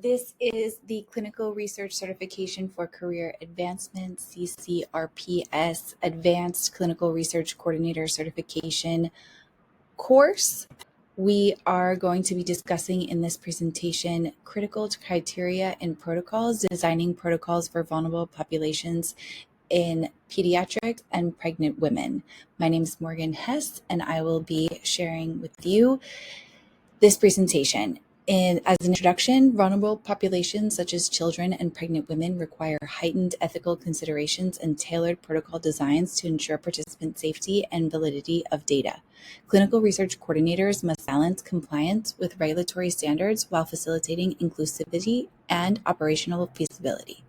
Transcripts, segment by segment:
This is the Clinical Research Certification for Career Advancement, CCRPS, Advanced Clinical Research Coordinator Certification course. We are going to be discussing in this presentation critical criteria and protocols, designing protocols for vulnerable populations in pediatrics and pregnant women. My name is Morgan Hess, and I will be sharing with you this presentation. As an introduction, vulnerable populations such as children and pregnant women require heightened ethical considerations and tailored protocol designs to ensure participant safety and validity of data. Clinical research coordinators must balance compliance with regulatory standards while facilitating inclusivity and operational feasibility.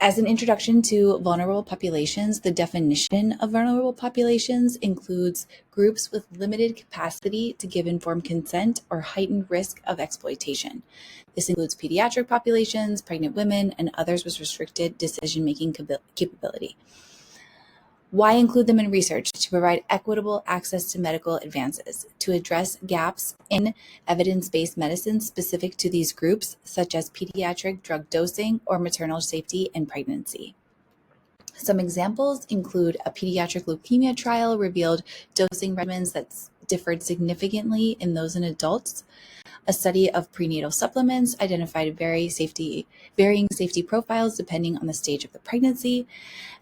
As an introduction to vulnerable populations, the definition of vulnerable populations includes groups with limited capacity to give informed consent or heightened risk of exploitation. This includes pediatric populations, pregnant women, and others with restricted decision-making capability. Why include them in research? To provide equitable access to medical advances, to address gaps in evidence-based medicine specific to these groups, such as pediatric drug dosing or maternal safety in pregnancy. Some examples include a pediatric leukemia trial revealed dosing regimens that differed significantly in those in adults. A study of prenatal supplements identified varying safety profiles depending on the stage of the pregnancy.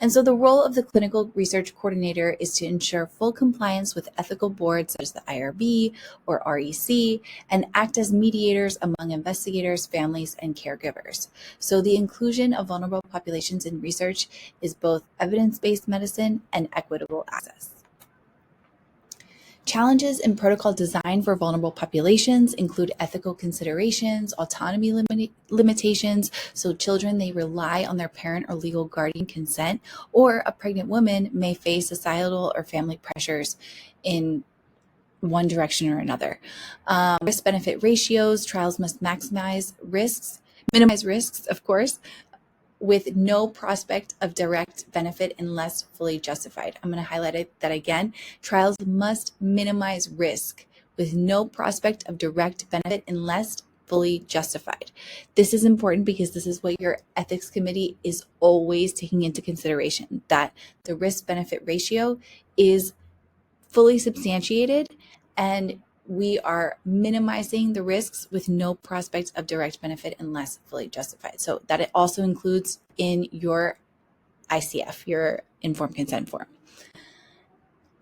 And so the role of the clinical research coordinator is to ensure full compliance with ethical boards such as the IRB or REC and act as mediators among investigators, families, and caregivers. So the inclusion of vulnerable populations in research is both evidence-based medicine and equitable access. Challenges in protocol design for vulnerable populations include ethical considerations, autonomy limitations. So children, they rely on their parent or legal guardian consent, or a pregnant woman may face societal or family pressures in one direction or another. Risk-benefit ratios, trials must minimize risks, of course, with no prospect of direct benefit unless fully justified. I'm going to highlight that again. Trials must minimize risk with no prospect of direct benefit unless fully justified. This is important because this is what your ethics committee is always taking into consideration, that the risk-benefit ratio is fully substantiated and we are minimizing the risks with no prospect of direct benefit unless fully justified. So that it also includes in your ICF, your informed consent form.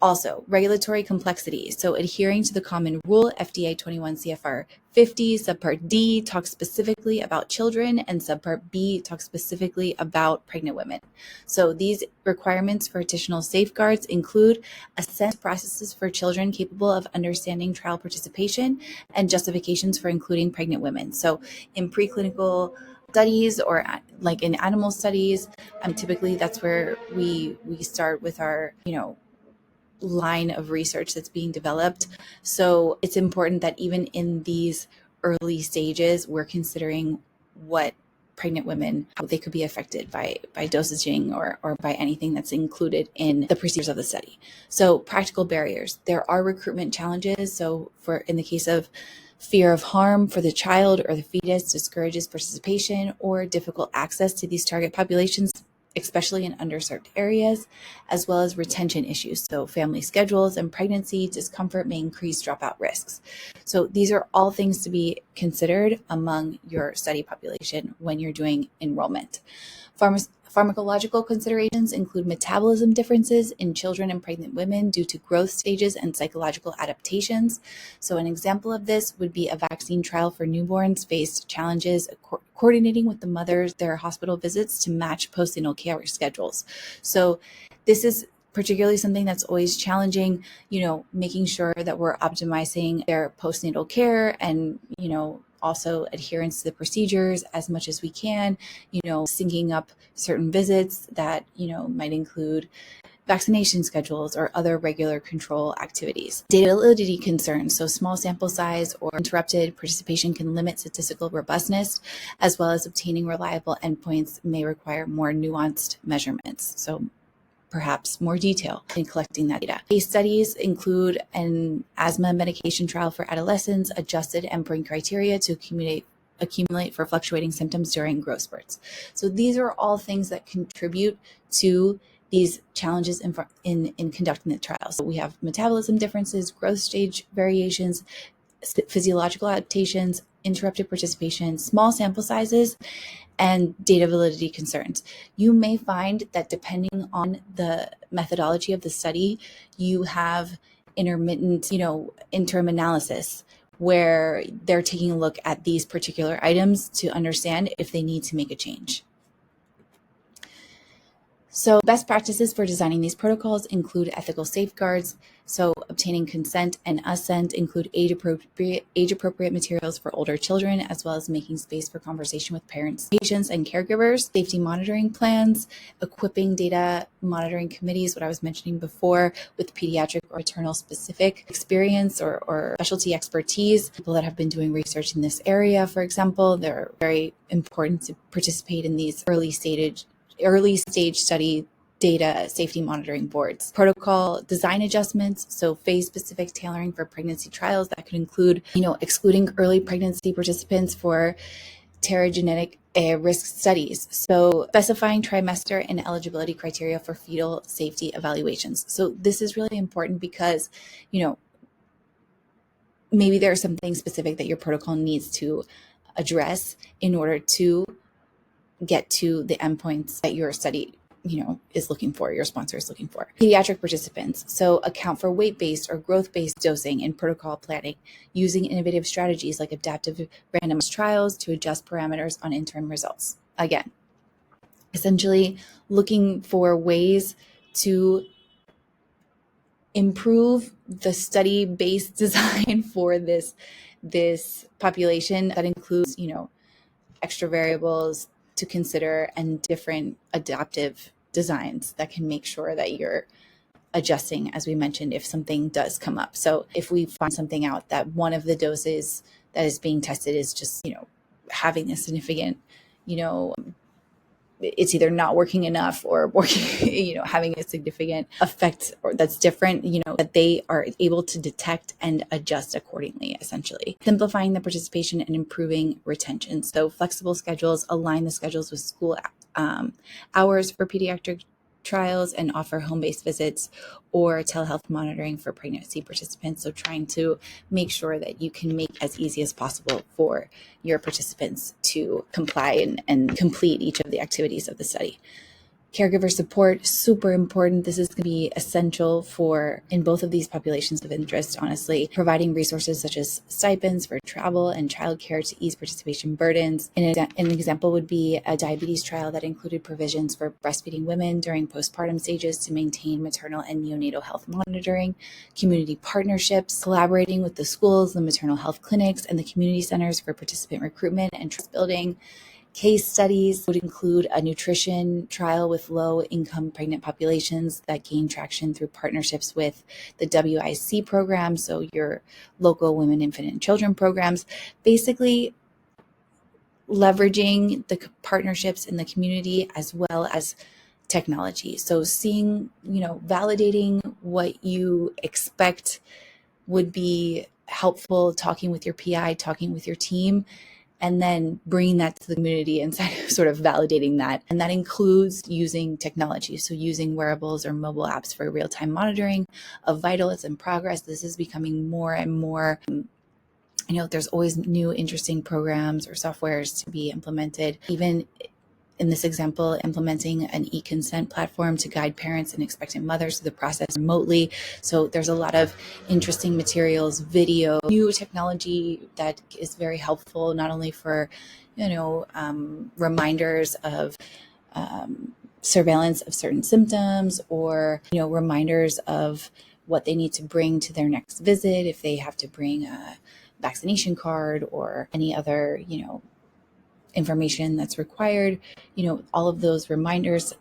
Also, regulatory complexities. So adhering to the common rule, FDA 21 CFR 50, subpart D talks specifically about children and subpart B talks specifically about pregnant women. So these requirements for additional safeguards include assent processes for children capable of understanding trial participation and justifications for including pregnant women. So in preclinical studies or like in animal studies, typically that's where we start with our, line of research that's being developed. So it's important that even in these early stages, we're considering what pregnant women, how they could be affected by dosaging or by anything that's included in the procedures of the study. So practical barriers. There are recruitment challenges. So in the case of fear of harm for the child or the fetus discourages participation or difficult access to these target populations, especially in underserved areas, as well as retention issues. So family schedules and pregnancy discomfort may increase dropout risks. So these are all things to be considered among your study population when you're doing enrollment. Pharmacological considerations include metabolism differences in children and pregnant women due to growth stages and psychological adaptations. So an example of this would be a vaccine trial for newborns faced challenges coordinating with the mothers their hospital visits to match postnatal care schedules. So this is particularly something that's always challenging, making sure that we're optimizing their postnatal care and, also adherence to the procedures as much as we can, syncing up certain visits that, might include vaccination schedules or other regular control activities. Data validity concerns, so small sample size or interrupted participation can limit statistical robustness, as well as obtaining reliable endpoints may require more nuanced measurements. So perhaps more detail in collecting that data. Case studies include an asthma medication trial for adolescents, adjusted endpoint criteria to accumulate for fluctuating symptoms during growth spurts. So these are all things that contribute to these challenges in conducting the trials. So we have metabolism differences, growth stage variations, physiological adaptations, interrupted participation, small sample sizes, and data validity concerns. You may find that depending on the methodology of the study, you have intermittent, interim analysis where they're taking a look at these particular items to understand if they need to make a change. So best practices for designing these protocols include ethical safeguards. So obtaining consent and assent include age-appropriate materials for older children, as well as making space for conversation with parents, patients, and caregivers, safety monitoring plans, equipping data monitoring committees, what I was mentioning before, with pediatric or maternal specific experience or specialty expertise. People that have been doing research in this area, for example, they're very important to participate in these early stage study data safety monitoring boards. Protocol design adjustments, so phase-specific tailoring for pregnancy trials that could include, excluding early pregnancy participants for pterogenetic risk studies. So specifying trimester and eligibility criteria for fetal safety evaluations. So this is really important because, maybe there's something specific that your protocol needs to address in order to get to the endpoints that your study is looking for, your sponsor is looking for. Pediatric participants, so account for weight-based or growth-based dosing in protocol planning, using innovative strategies like adaptive randomized trials to adjust parameters on interim results. Again, essentially looking for ways to improve the study-based design for this population that includes, extra variables to consider and different adaptive designs that can make sure that you're adjusting, as we mentioned, if something does come up. So if we find something out that one of the doses that is being tested is just, having a significant, it's either not working enough or working, having a significant effect or that's different, that they are able to detect and adjust accordingly, essentially. Simplifying the participation and improving retention. So flexible schedules, align the schedules with school hours for pediatric trials and offer home-based visits or telehealth monitoring for pregnancy participants. So trying to make sure that you can make as easy as possible for your participants to comply and complete each of the activities of the study. Caregiver support, super important. This is going to be essential in both of these populations of interest, honestly. Providing resources such as stipends for travel and childcare to ease participation burdens. An example would be a diabetes trial that included provisions for breastfeeding women during postpartum stages to maintain maternal and neonatal health monitoring. Community partnerships, collaborating with the schools, the maternal health clinics, and the community centers for participant recruitment and trust building. Case studies would include a nutrition trial with low-income pregnant populations that gain traction through partnerships with the WIC program, so your local women, infant, and children programs, basically leveraging the partnerships in the community as well as technology. So seeing, validating what you expect would be helpful, talking with your PI, talking with your team, and then bringing that to the community and sort of validating that. And that includes using technology. So using wearables or mobile apps for real-time monitoring of vitals and progress. This is becoming more and more, there's always new interesting programs or softwares to be implemented. Even in this example, implementing an e-consent platform to guide parents and expectant mothers through the process remotely. So there's a lot of interesting materials, video, new technology that is very helpful, not only for, reminders of surveillance of certain symptoms or, reminders of what they need to bring to their next visit, if they have to bring a vaccination card or any other, information that's required, all of those reminders,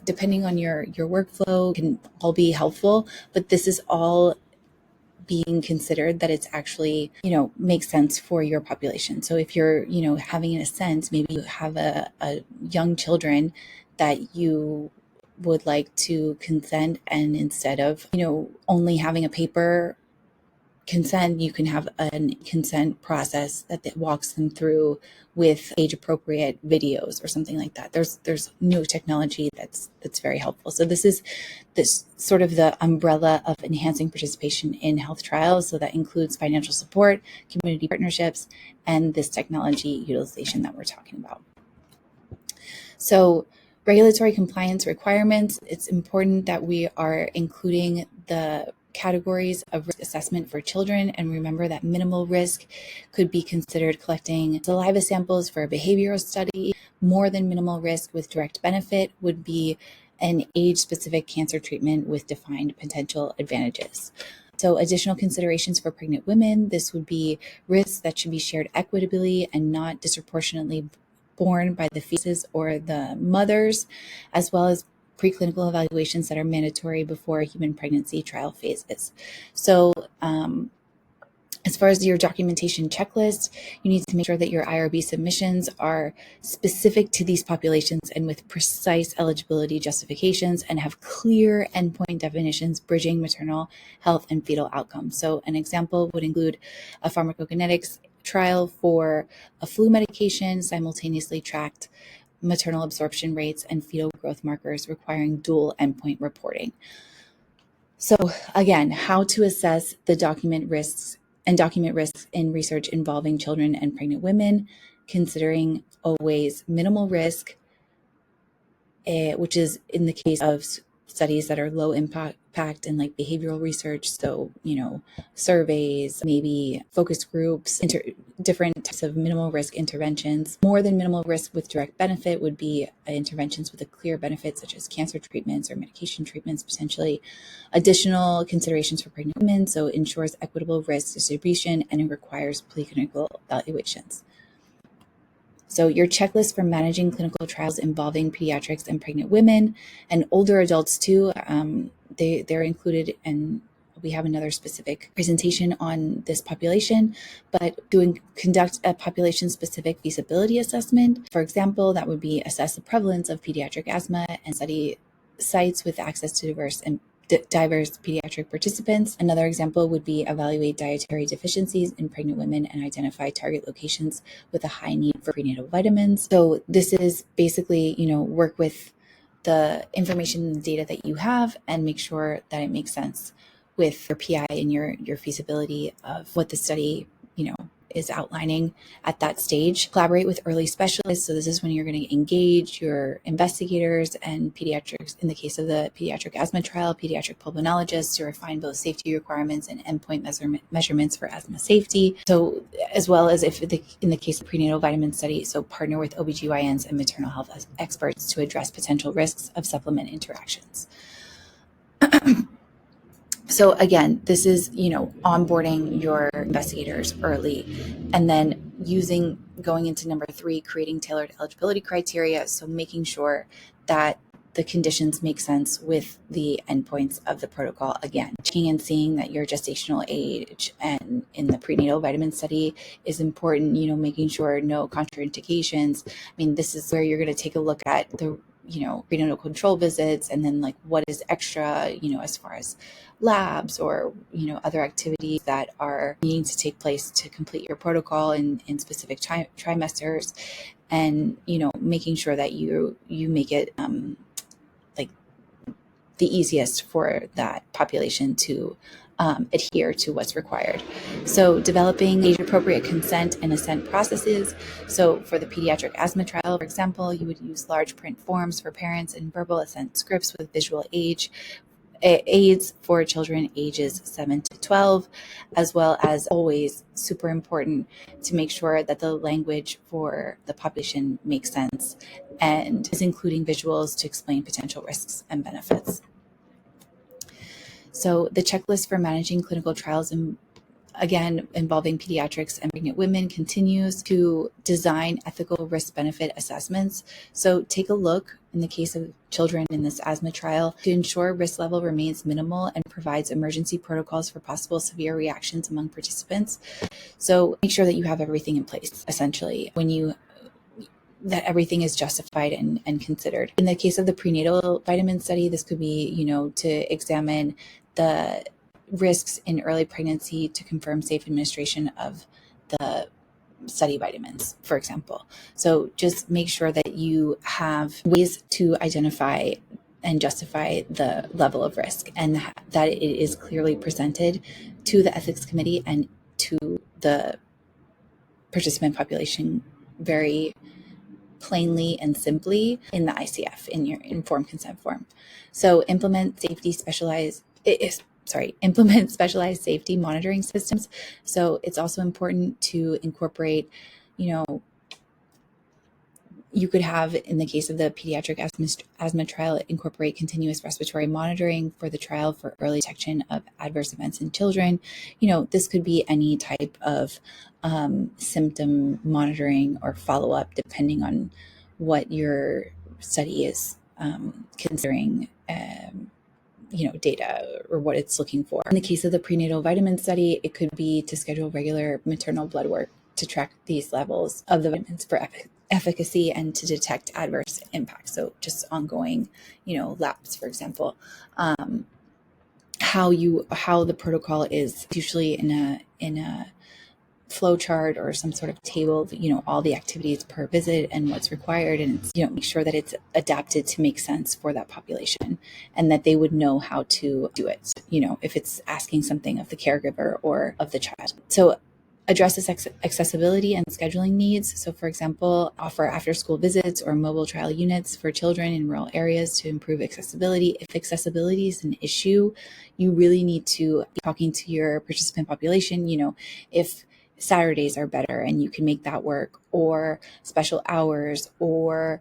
depending on your workflow can all be helpful, but this is all being considered that it's actually, makes sense for your population. So if you're, having an assent, maybe you have a young children that you would like to consent, and instead of, only having a paper consent, you can have a consent process that walks them through with age appropriate videos or something like that. There's new technology that's very helpful. So this is sort of the umbrella of enhancing participation in health trials. So that includes financial support, community partnerships, and this technology utilization that we're talking about. So regulatory compliance requirements, it's important that we are including the categories of risk assessment for children. And remember that minimal risk could be considered collecting saliva samples for a behavioral study. More than minimal risk with direct benefit would be an age-specific cancer treatment with defined potential advantages. So additional considerations for pregnant women, this would be risks that should be shared equitably and not disproportionately borne by the fetuses or the mothers, as well as preclinical evaluations that are mandatory before human pregnancy trial phases. So as far as your documentation checklist, you need to make sure that your IRB submissions are specific to these populations and with precise eligibility justifications and have clear endpoint definitions bridging maternal health and fetal outcomes. So an example would include a pharmacokinetics trial for a flu medication, simultaneously tracked maternal absorption rates and fetal growth markers requiring dual endpoint reporting. So again, how to assess the document risks in research involving children and pregnant women, considering always minimal risk, which is in the case of studies that are low impact and like behavioral research. So, surveys, maybe focus groups, different types of minimal risk interventions. More than minimal risk with direct benefit would be interventions with a clear benefit, such as cancer treatments or medication treatments, potentially. Additional considerations for pregnant women, so ensures equitable risk distribution and it requires preclinical evaluations. So your checklist for managing clinical trials involving pediatrics and pregnant women and older adults too, they're included, and we have another specific presentation on this population, but conduct a population-specific feasibility assessment. For example, that would be assess the prevalence of pediatric asthma and study sites with access to diverse pediatric participants. Another example would be evaluate dietary deficiencies in pregnant women and identify target locations with a high need for prenatal vitamins. So this is basically, work with the information and the data that you have and make sure that it makes sense with your PI and your feasibility of what the study, is outlining at that stage. Collaborate with early specialists. So this is when you're going to engage your investigators and pediatrics. In the case of the pediatric asthma trial, pediatric pulmonologists to refine both safety requirements and endpoint measurements for asthma safety. So as well as in the case of prenatal vitamin study, so partner with OBGYNs and maternal health experts to address potential risks of supplement interactions. So again, this is, onboarding your investigators early, and then going into number 3, creating tailored eligibility criteria. So making sure that the conditions make sense with the endpoints of the protocol. Again, checking and seeing that your gestational age and in the prenatal vitamin study is important, making sure no contraindications. I mean, this is where you're going to take a look at the prenatal control visits, and then like what is extra, as far as labs or, other activities that are needing to take place to complete your protocol in specific trimesters, and, making sure that you make it like the easiest for that population to adhere to what's required. So developing age-appropriate consent and assent processes. So for the pediatric asthma trial, for example, you would use large print forms for parents and verbal assent scripts with visual aids for children ages 7 to 12, as well as always super important to make sure that the language for the population makes sense and is including visuals to explain potential risks and benefits. So the checklist for managing clinical trials, again, involving pediatrics and pregnant women, continues to design ethical risk-benefit assessments. So take a look in the case of children in this asthma trial to ensure risk level remains minimal and provides emergency protocols for possible severe reactions among participants. So make sure that you have everything in place, essentially, when you that everything is justified and considered. In the case of the prenatal vitamin study, this could be, to examine the risks in early pregnancy to confirm safe administration of the study vitamins, for example. So just make sure that you have ways to identify and justify the level of risk, and that it is clearly presented to the ethics committee and to the participant population very plainly and simply in the ICF, in your informed consent form. So implement specialized safety monitoring systems. So it's also important to incorporate, you could have, in the case of the pediatric asthma trial, incorporate continuous respiratory monitoring for the trial for early detection of adverse events in children. This could be any type of symptom monitoring or follow-up, depending on what your study is considering data or what it's looking for. In the case of the prenatal vitamin study, it could be to schedule regular maternal blood work to track these levels of the vitamins for efficacy and to detect adverse impacts. So just ongoing, labs, for example. How the protocol is usually in a flow chart or some sort of table of, all the activities per visit and what's required, and it's, make sure that it's adapted to make sense for that population and that they would know how to do it, if it's asking something of the caregiver or of the child. So addresses accessibility and scheduling needs. So, for example, offer after-school visits or mobile trial units for children in rural areas to improve accessibility. If accessibility is an issue, you really need to be talking to your participant population. If Saturdays are better and you can make that work, or special hours, or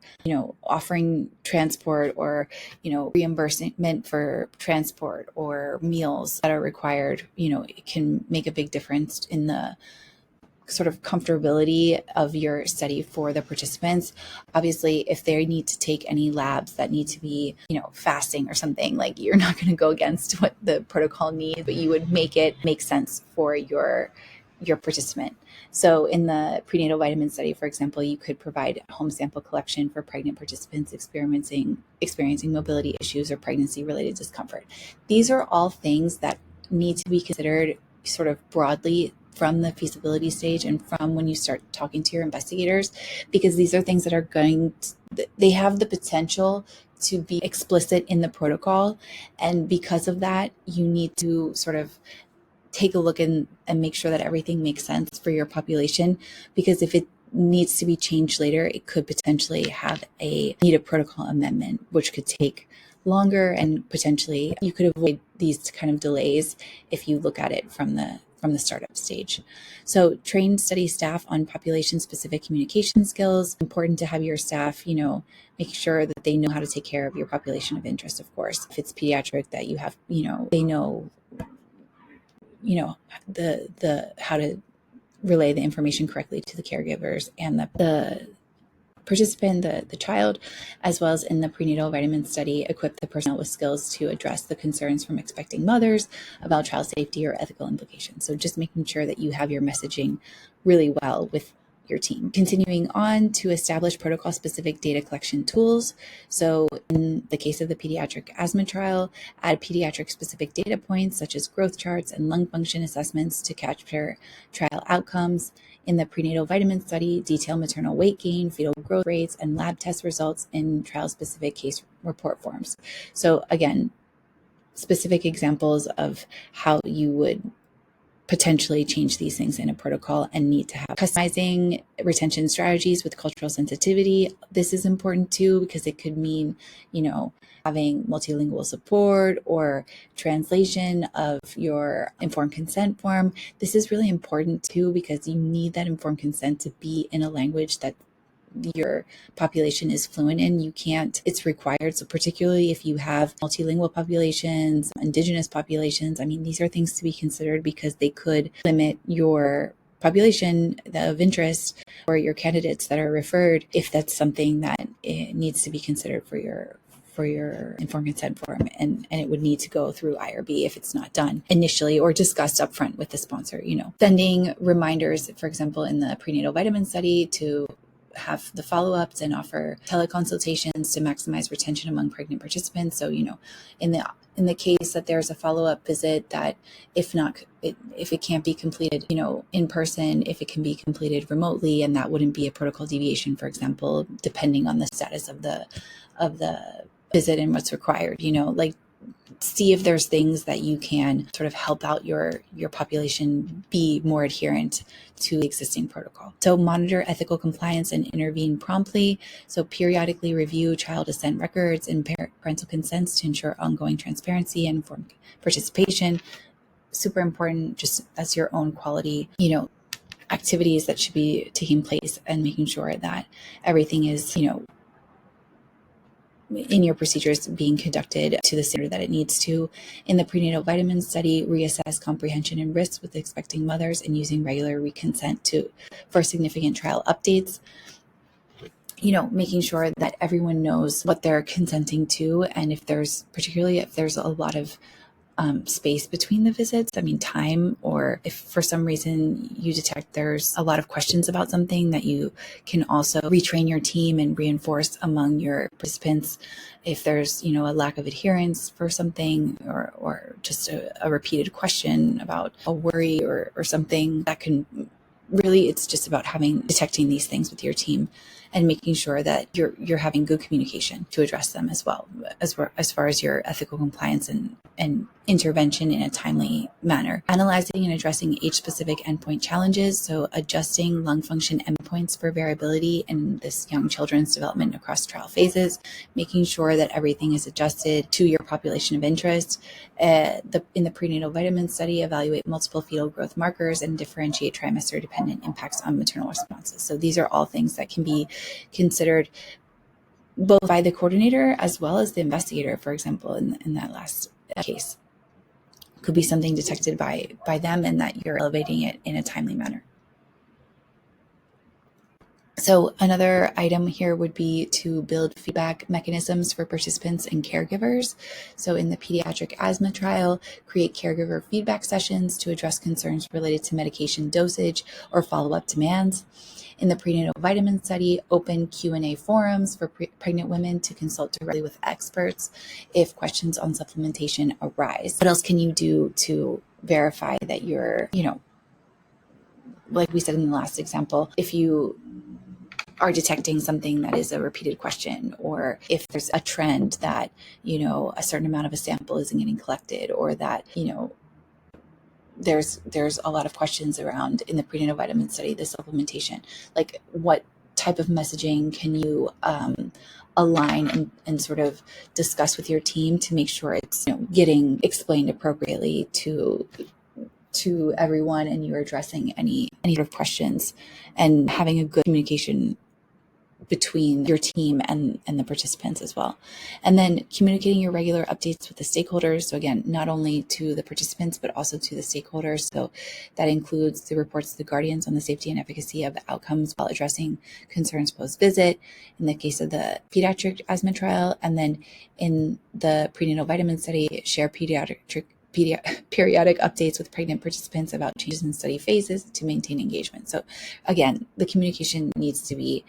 offering transport, or reimbursement for transport or meals that are required, it can make a big difference in the sort of comfortability of your study for the participants. Obviously, if they need to take any labs that need to be, fasting or something, like, you're not going to go against what the protocol needs, but you would make it make sense for your participant. So in the prenatal vitamin study, for example, you could provide home sample collection for pregnant participants experiencing mobility issues or pregnancy-related discomfort. These are all things that need to be considered sort of broadly from the feasibility stage and from when you start talking to your investigators, because these are things that are they have the potential to be explicit in the protocol. And because of that, you need to sort of take a look and make sure that everything makes sense for your population, because if it needs to be changed later, it could potentially need a protocol amendment, which could take longer, and potentially you could avoid these kind of delays if you look at it from the startup stage. So train study staff on population-specific communication skills. Important to have your staff, make sure that they know how to take care of your population of interest, of course. If it's pediatric, that you have, they know the how to relay the information correctly to the caregivers and the participant, the child, as well as in the prenatal vitamin study, equip the personnel with skills to address the concerns from expecting mothers about child safety or ethical implications. So just making sure that you have your messaging really well with your team. Continuing on to establish protocol-specific data collection tools. So in the case of the pediatric asthma trial, add pediatric-specific data points such as growth charts and lung function assessments to capture trial outcomes. In the prenatal vitamin study, detail maternal weight gain, fetal growth rates, and lab test results in trial-specific case report forms. So again, specific examples of how you would potentially change these things in a protocol and need to have customizing retention strategies with cultural sensitivity. This is important too, because it could mean, having multilingual support or translation of your informed consent form. This is really important too, because you need that informed consent to be in a language that your population is fluent in. It's required. So particularly if you have multilingual populations, indigenous populations, these are things to be considered, because they could limit your population of interest or your candidates that are referred, if that's something that it needs to be considered for your informed consent form, and it would need to go through IRB if it's not done initially or discussed up front with the sponsor. Sending reminders, for example, in the prenatal vitamin study, to have the follow-ups and offer teleconsultations to maximize retention among pregnant participants. So, in the case that there's a follow-up visit that if it can't be completed, in person, if it can be completed remotely, and that wouldn't be a protocol deviation, for example, depending on the status of the visit and what's required, see if there's things that you can sort of help out your population be more adherent to the existing protocol. So monitor ethical compliance and intervene promptly. So periodically review child assent records and parental consents to ensure ongoing transparency and informed participation. Super important, just as your own quality, activities that should be taking place, and making sure that everything is, in your procedures being conducted to the standard that it needs to. In the prenatal vitamin study, reassess comprehension and risks with expecting mothers and using regular reconsent for significant trial updates. Making sure that everyone knows what they're consenting to, and particularly if there's a lot of space between the visits, time, or if for some reason you detect there's a lot of questions about something, that you can also retrain your team and reinforce among your participants if there's, a lack of adherence for something, or just a repeated question about a worry or something. That can really, it's just about detecting these things with your team and making sure that you're having good communication to address them as well, as far as your ethical compliance and intervention in a timely manner. Analyzing and addressing age-specific endpoint challenges, so adjusting lung function endpoints for variability in this young children's development across trial phases, making sure that everything is adjusted to your population of interest. In the prenatal vitamin study, evaluate multiple fetal growth markers and differentiate trimester-dependent impacts on maternal responses. So these are all things that can be considered both by the coordinator as well as the investigator. For example, in that last case, could be something detected by them, and that you're elevating it in a timely manner. So another item here would be to build feedback mechanisms for participants and caregivers. So in the pediatric asthma trial, create caregiver feedback sessions to address concerns related to medication dosage or follow-up demands. In the prenatal vitamin study, open Q&A forums for pregnant women to consult directly with experts if questions on supplementation arise. What else can you do to verify that you're, like we said in the last example, if you are detecting something that is a repeated question, or if there's a trend that, a certain amount of a sample isn't getting collected, or that, there's a lot of questions around in the prenatal vitamin study, the supplementation, like what type of messaging can you align and sort of discuss with your team to make sure it's getting explained appropriately to everyone, and you're addressing any sort of questions and having a good communication between your team and the participants as well. And then communicating your regular updates with the stakeholders. So again, not only to the participants, but also to the stakeholders. So that includes the reports to the guardians on the safety and efficacy of the outcomes while addressing concerns post-visit in the case of the pediatric asthma trial. And then in the prenatal vitamin study, share periodic updates with pregnant participants about changes in study phases to maintain engagement. So again, the communication needs to be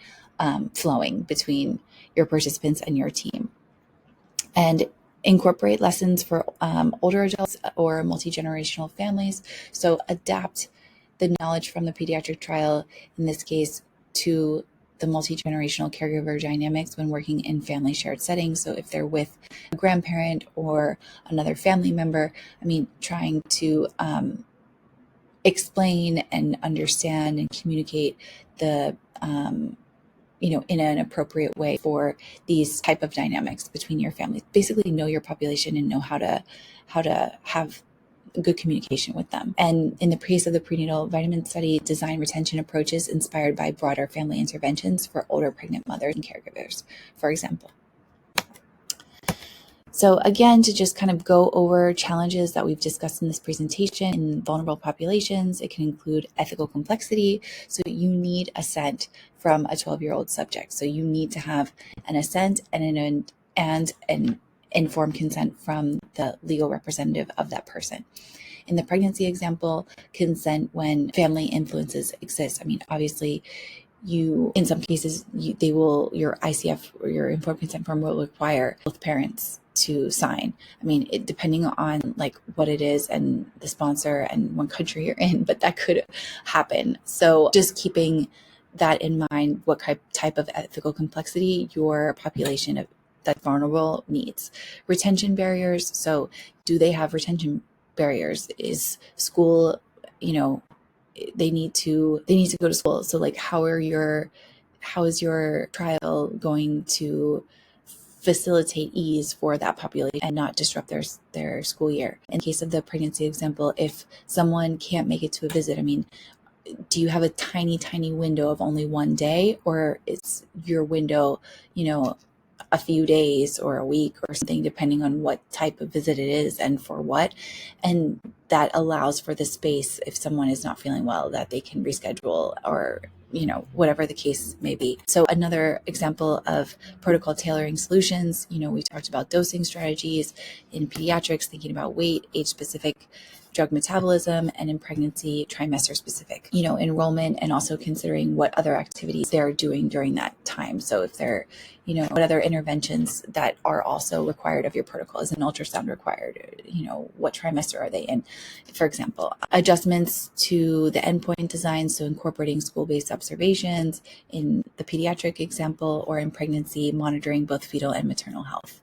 flowing between your participants and your team. And incorporate lessons for older adults or multi-generational families. So adapt the knowledge from the pediatric trial, in this case, to the multi-generational caregiver dynamics when working in family shared settings. So if they're with a grandparent or another family member, trying to explain and understand and communicate the in an appropriate way for these type of dynamics between your families. Basically know your population and know how to have good communication with them. And in the case of the prenatal vitamin study, design retention approaches inspired by broader family interventions for older pregnant mothers and caregivers, for example. So again, to just kind of go over challenges that we've discussed in this presentation in vulnerable populations, it can include ethical complexity. So you need assent from a 12-year-old subject. So you need to have an assent and an informed consent from the legal representative of that person. In the pregnancy example, consent when family influences exist. Obviously, in some cases, your ICF or your informed consent form will require both parents to sign. I mean, depending on like what it is and the sponsor and what country you're in, but that could happen. So just keeping that in mind, what type of ethical complexity your population that's vulnerable needs. Retention barriers. So do they have retention barriers? Is school, they need to go to school. So like how is your trial going to facilitate ease for that population and not disrupt their school year? In the case of the pregnancy example, if someone can't make it to a visit, I mean, do you have a tiny window of only one day, or it's your window, a few days or a week or something, depending on what type of visit it is and for what. And that allows for the space if someone is not feeling well, that they can reschedule or, whatever the case may be. So another example of protocol tailoring solutions, we talked about dosing strategies in pediatrics, thinking about weight, age specific drug metabolism, and in pregnancy, trimester specific, enrollment, and also considering what other activities they're doing during that time. So if they're, what other interventions that are also required of your protocol? Is an ultrasound required? What trimester are they in? For example, adjustments to the endpoint design. So incorporating school-based observations in the pediatric example, or in pregnancy, monitoring both fetal and maternal health.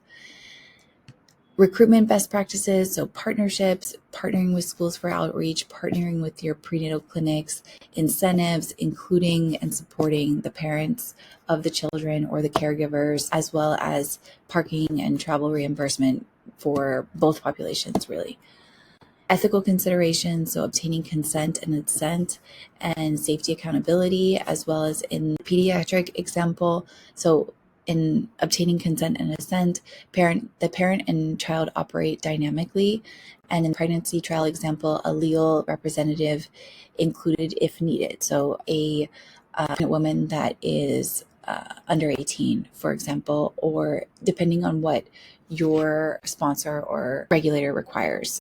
Recruitment best practices, so partnerships, partnering with schools for outreach, partnering with your prenatal clinics, incentives, including and supporting the parents of the children or the caregivers, as well as parking and travel reimbursement for both populations, really. Ethical considerations, so obtaining consent and assent, and safety accountability, as well as in the pediatric example. So in obtaining consent and assent, the parent and child operate dynamically. And in pregnancy trial example, a legal representative included if needed. So a woman that is under 18, for example, or depending on what your sponsor or regulator requires,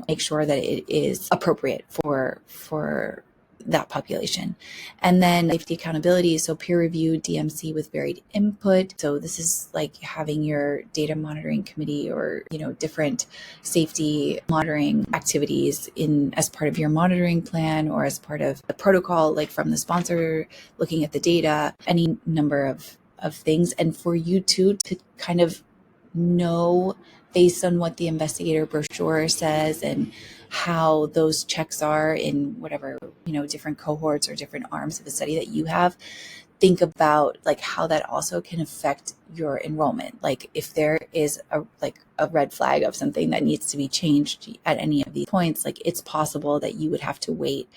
make sure that it is appropriate for that population. And then safety accountability, so peer reviewed DMC with varied input. So this is like having your data monitoring committee or, different safety monitoring activities as part of your monitoring plan, or as part of the protocol, like from the sponsor, looking at the data, any number of things. And for you to kind of know, based on what the investigator brochure says and how those checks are in whatever, different cohorts or different arms of the study that you have, think about like how that also can affect your enrollment. Like if there is a red flag of something that needs to be changed at any of these points, like it's possible that you would have to wait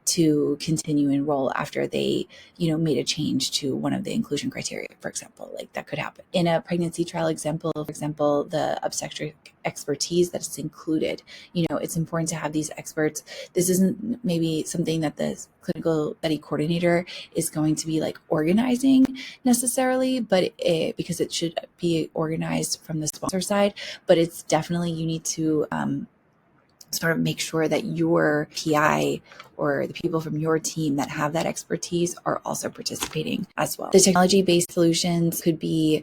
to continue enroll after they, made a change to one of the inclusion criteria, for example. Like that could happen. In a pregnancy trial example, for example, the obstetric expertise that's included, it's important to have these experts. This isn't maybe something that the clinical study coordinator is going to be like organizing necessarily, but because it should be organized from the sponsor side, but it's definitely, you need to sort of make sure that your PI or the people from your team that have that expertise are also participating as well. The technology-based solutions could be,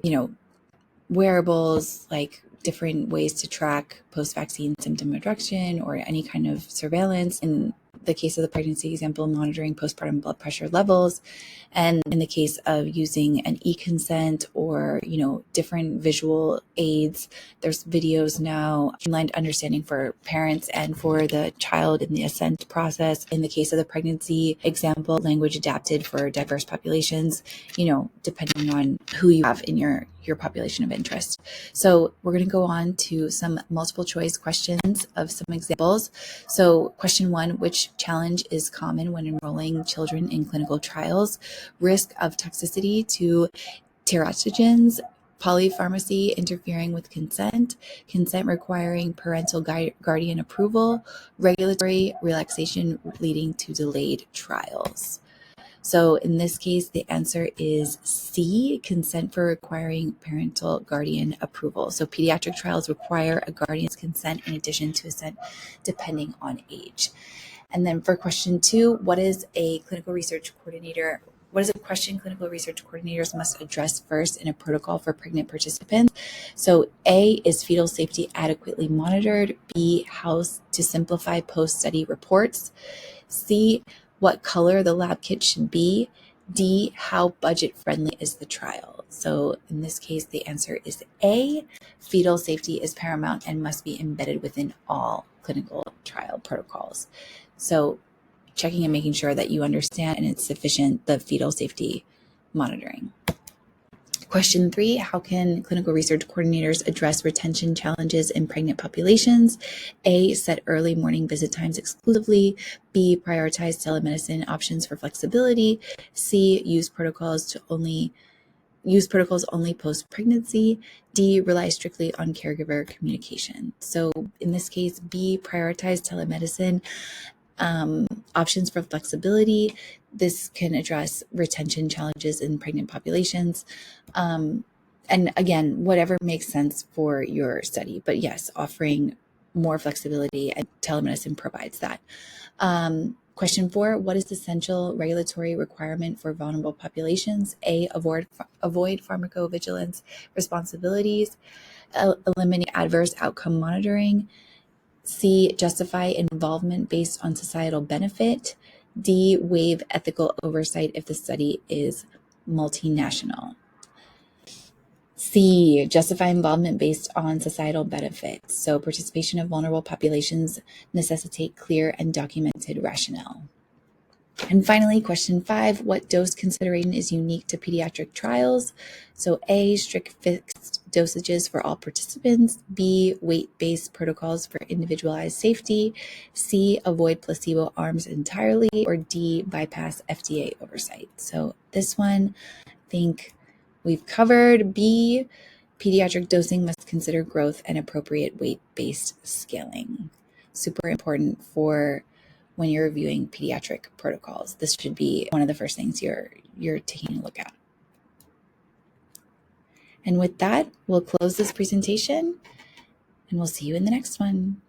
wearables, like different ways to track post-vaccine symptom reduction or any kind of surveillance. In the case of the pregnancy example, monitoring postpartum blood pressure levels. And in the case of using an e-consent or, different visual aids, there's videos now, streamlined understanding for parents and for the child in the assent process. In the case of the pregnancy example, language adapted for diverse populations, depending on who you have in your population of interest. So we're going to go on to some multiple choice questions of some examples. So question 1, which challenge is common when enrolling children in clinical trials? Risk of toxicity to teratogens, polypharmacy interfering with consent requiring parental guardian approval, regulatory relaxation leading to delayed trials. So in this case, the answer is C, consent for requiring parental guardian approval. So pediatric trials require a guardian's consent in addition to assent, depending on age. And then for question 2, what is a clinical research coordinator what is a question clinical research coordinators must address first in a protocol for pregnant participants? So A, is fetal safety adequately monitored? B, how to simplify post-study reports? C, what color the lab kit should be? D, how budget-friendly is the trial? So in this case, the answer is A, fetal safety is paramount and must be embedded within all clinical trial protocols. So checking and making sure that you understand and it's sufficient, the fetal safety monitoring. Question 3, how can clinical research coordinators address retention challenges in pregnant populations? A, set early morning visit times exclusively. B, prioritize telemedicine options for flexibility. C, use protocols only post-pregnancy. D, rely strictly on caregiver communication. So in this case, B, prioritize telemedicine options for flexibility. This can address retention challenges in pregnant populations. And again, whatever makes sense for your study. But yes, offering more flexibility, and telemedicine provides that. Question 4, what is the essential regulatory requirement for vulnerable populations? A, avoid pharmacovigilance responsibilities, eliminate adverse outcome monitoring. C, justify involvement based on societal benefit. D, waive ethical oversight if the study is multinational. C, justify involvement based on societal benefit. So participation of vulnerable populations necessitate clear and documented rationale. And finally, question 5, what dose consideration is unique to pediatric trials? So A, strict fixed dosages for all participants. B, weight-based protocols for individualized safety. C, avoid placebo arms entirely. Or D, bypass FDA oversight. So this one, I think we've covered. B, pediatric dosing must consider growth and appropriate weight-based scaling. Super important for when you're reviewing pediatric protocols. This should be one of the first things you're taking a look at. And with that, we'll close this presentation and we'll see you in the next one.